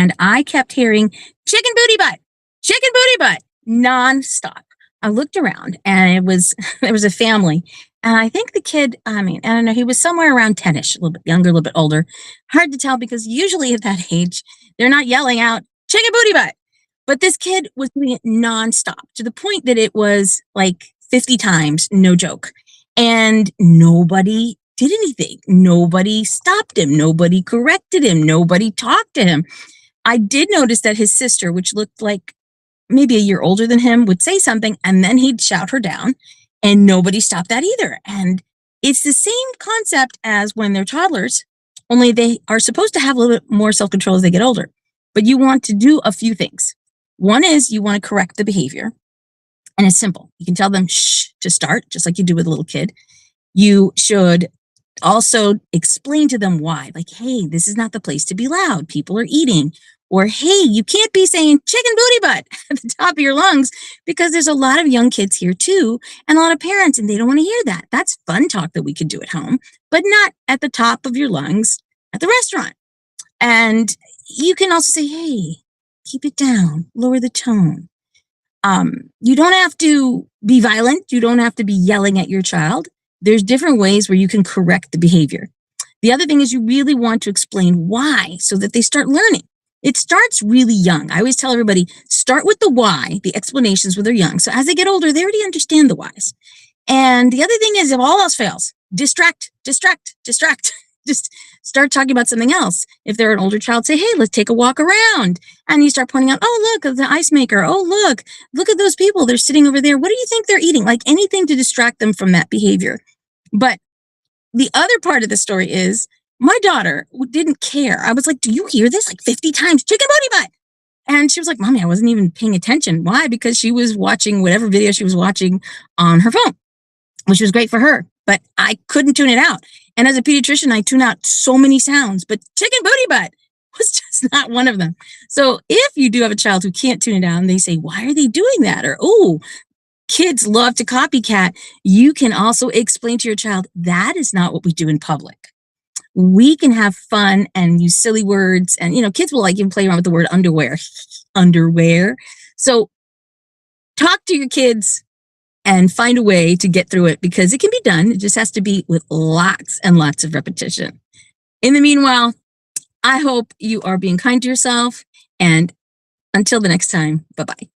and I kept hearing chicken booty butt nonstop. I looked around and it was there was a family. And I think the kid, I mean, I don't know, he was somewhere around 10ish, a little bit younger, a little bit older. Hard to tell because usually at that age, they're not yelling out chicken booty butt. But this kid was doing it nonstop to the point that it was like 50 times, no joke. And nobody did anything. Nobody stopped him. Nobody corrected him. Nobody talked to him. I did notice that his sister, which looked like maybe a year older than him, would say something and then he'd shout her down, and nobody stopped that either. And it's the same concept as when they're toddlers, only they are supposed to have a little bit more self control as they get older. But you want to do a few things. One is you want to correct the behavior, and it's simple. You can tell them shh to start, just like you do with a little kid. You should also explain to them why. Like, hey, this is not the place to be loud. People are eating. Or, hey, you can't be saying chicken booty butt at the top of your lungs because there's a lot of young kids here too, and a lot of parents, and they don't want to hear that. That's fun talk that we could do at home, but not at the top of your lungs at the restaurant. And you can also say, hey, keep it down, lower the tone. You don't have to be violent. You don't have to be yelling at your child. There's different ways where you can correct the behavior. The other thing is you really want to explain why so that they start learning. It starts really young. I always tell everybody, start with the why, the explanations when they're young. So as they get older, they already understand the whys. And the other thing is, if all else fails, distract. Just start talking about something else. If they're an older child, say, hey, let's take a walk around. And you start pointing out, oh, look, the ice maker. Oh, look at those people. They're sitting over there. What do you think they're eating? Like anything to distract them from that behavior. But the other part of the story is my daughter didn't care. I was like, do you hear this? Like 50 times, chicken booty butt. And she was like, Mommy, I wasn't even paying attention. Why? Because she was watching whatever video she was watching on her phone, which was great for her. But I couldn't tune it out. And as a pediatrician, I tune out so many sounds, but chicken booty butt was just not one of them. So if you do have a child who can't tune it out and they say, why are they doing that? Or, oh, kids love to copycat. You can also explain to your child, that is not what we do in public. We can have fun and use silly words. And, kids will like even play around with the word underwear. Underwear. So talk to your kids and find a way to get through it because it can be done. It just has to be with lots and lots of repetition. In the meanwhile, I hope you are being kind to yourself. And until the next time, bye-bye.